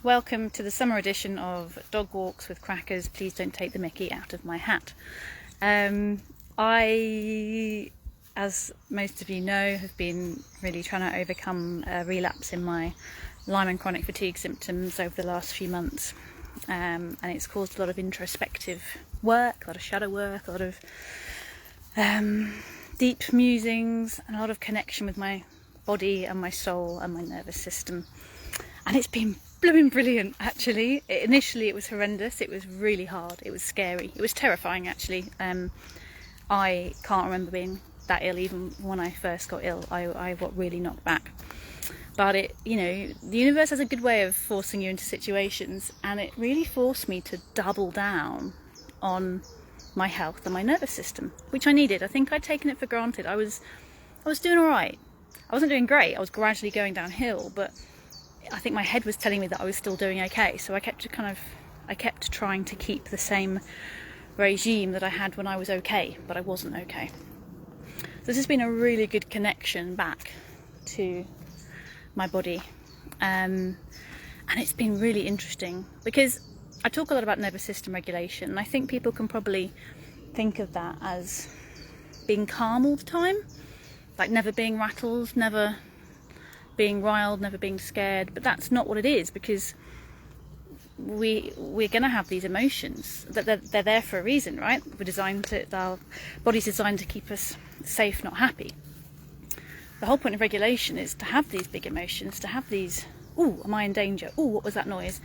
welcome to the summer edition of Dog Walks with Crackers. Please don't take the mickey out of my hat. I, as most of you know, have been really trying to overcome a relapse in my Lyme and chronic fatigue symptoms over the last few months. And it's caused a lot of introspective work, a lot of shadow work, a lot of deep musings, and a lot of connection with my body and my soul and my nervous system. And it's been blooming brilliant, actually. Initially it was horrendous, it was really hard, it was scary, it was terrifying actually. I can't remember being that ill. Even when I first got ill, I got really knocked back. But the universe has a good way of forcing you into situations, and it really forced me to double down on my health and my nervous system, which I needed. I think I'd taken it for granted. I was doing all right. I wasn't doing great. I was gradually going downhill, but I think my head was telling me that I was still doing okay. So I kept trying to keep the same regime that I had when I was okay, but I wasn't okay. So this has been a really good connection back to my body, and it's been really interesting because I talk a lot about nervous system regulation, and I think people can probably think of that as being calm all the time, like never being rattled, never being riled, never being scared. But that's not what it is, because we're going to have these emotions. They're there for a reason, right? Our body's designed to keep us safe, not happy. The whole point of regulation is to have these big emotions, to have these, ooh, am I in danger? Ooh, what was that noise?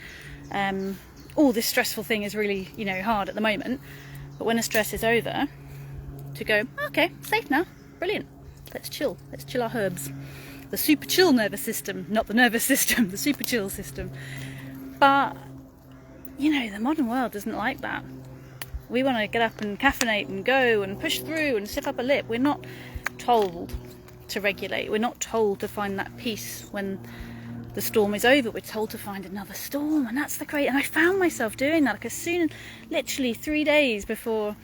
Oh, this stressful thing is really, hard at the moment. But when the stress is over, to go, okay, safe now, brilliant. Let's chill our herbs. The super chill nervous system, not the nervous system, the super chill system. But, the modern world doesn't like that. We want to get up and caffeinate and go and push through and sip up a lip. We're not told to regulate. We're not told to find that peace when the storm is over. We're told to find another storm, and that's the great. And I found myself doing that. Like as soon, literally 3 days before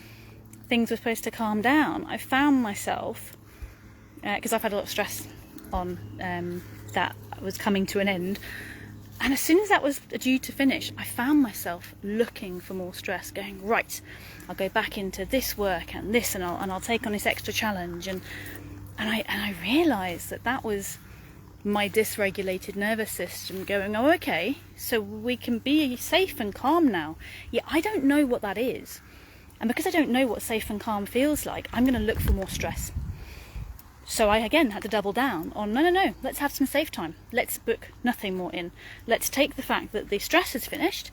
things were supposed to calm down, I found myself, because I've had a lot of stress on that was coming to an end, and as soon as that was due to finish, I found myself looking for more stress, going, right, I'll go back into this work and this, and I'll take on this extra challenge, and I realised that was my dysregulated nervous system going, oh, okay, so we can be safe and calm now. Yeah, I don't know what that is, and because I don't know what safe and calm feels like, I'm going to look for more stress. So I again had to double down on, no, let's have some safe time. Let's book nothing more in. Let's take the fact that the stress is finished,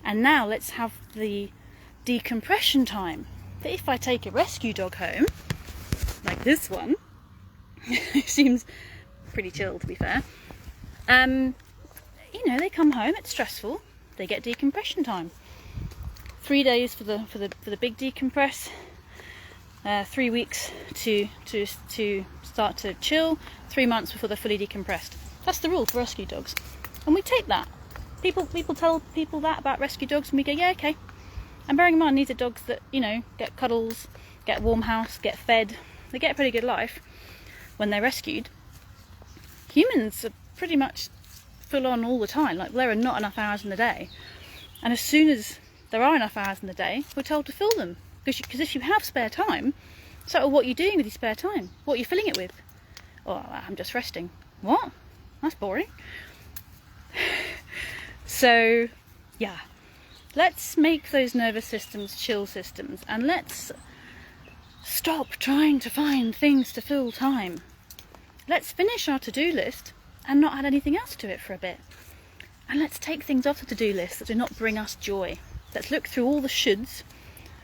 and now let's have the decompression time. That if I take a rescue dog home, like this one, it seems pretty chill to be fair, they come home, it's stressful, they get decompression time. 3 days for the big decompress, 3 weeks to start to chill, 3 months before they're fully decompressed. That's the rule for rescue dogs, and we take that. People tell people that about rescue dogs, and we go, yeah, okay. And bearing in mind, these are dogs that get cuddles, get a warm house, get fed, they get a pretty good life when they're rescued. Humans are pretty much full on all the time. Like, there are not enough hours in the day, and as soon as there are enough hours in the day, we're told to fill them. Because if you have spare time, so what are you doing with your spare time? What are you filling it with? Oh, I'm just resting. What? That's boring. So, yeah. Let's make those nervous systems chill systems, and let's stop trying to find things to fill time. Let's finish our to-do list and not add anything else to it for a bit. And let's take things off the to-do list that do not bring us joy. Let's look through all the shoulds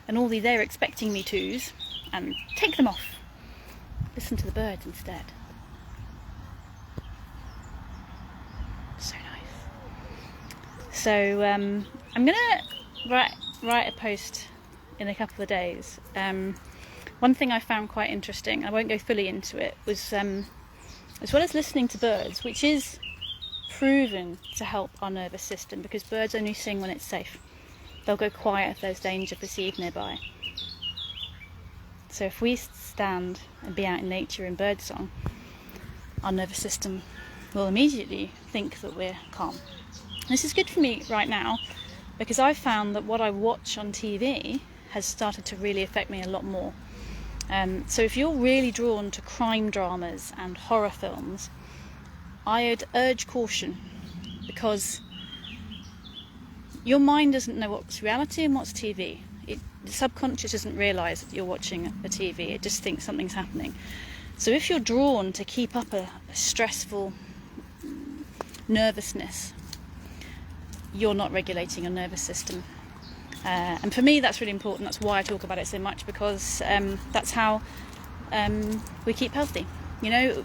and all the they're expecting me to's and take them off. Listen to the birds instead. So nice. So I'm gonna write a post in a couple of days. One thing I found quite interesting, I won't go fully into it, was as well as listening to birds, which is proven to help our nervous system, because birds only sing when it's safe. They'll go quiet if there's danger perceived nearby. So if we stand and be out in nature in birdsong, our nervous system will immediately think that we're calm. This is good for me right now because I've found that what I watch on TV has started to really affect me a lot more. So if you're really drawn to crime dramas and horror films, I'd urge caution, because your mind doesn't know what's reality and what's TV. The subconscious doesn't realise that you're watching a TV, it just thinks something's happening. So if you're drawn to keep up a stressful nervousness, you're not regulating your nervous system. And for me that's really important. That's why I talk about it so much, because that's how we keep healthy. You know,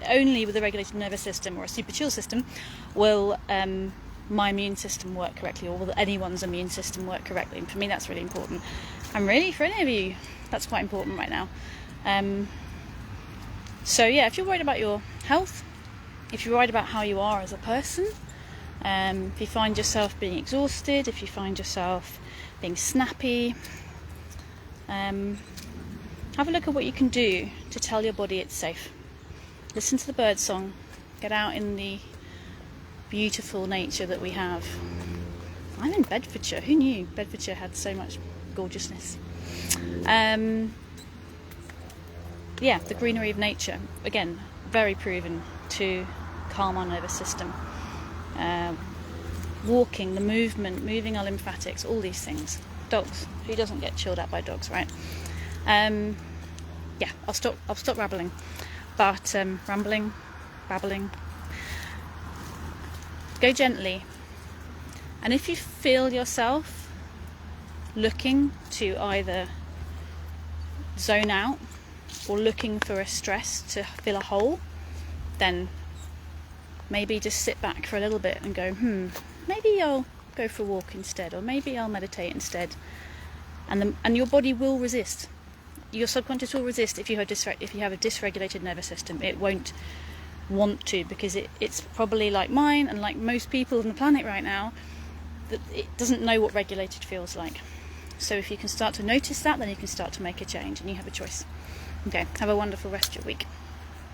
only with a regulated nervous system or a super chill system will my immune system work correctly, or will anyone's immune system work correctly. And for me that's really important, and really for any of you that's quite important right now. So yeah, if you're worried about your health, if you're worried about how you are as a person, if you find yourself being exhausted, if you find yourself being snappy, have a look at what you can do to tell your body it's safe. Listen to the bird song, get out in the beautiful nature that we have. I'm in Bedfordshire, who knew Bedfordshire had so much gorgeousness? Yeah, the greenery of nature, again, very proven to calm our nervous system. Walking, the movement, moving our lymphatics, all these things. Dogs, who doesn't get chilled out by dogs, right? Yeah, I'll stop rambling, but babbling. Go gently, and if you feel yourself looking to either zone out or looking for a stress to fill a hole, then maybe just sit back for a little bit and go, maybe I'll go for a walk instead, or maybe I'll meditate instead. And your body will resist. Your subconscious will resist if you have a dysregulated nervous system. It won't want to, because it's probably like mine and like most people on the planet right now, that it doesn't know what regulated feels like. So if you can start to notice that, then you can start to make a change, and you have a choice. Okay, have a wonderful rest of your week.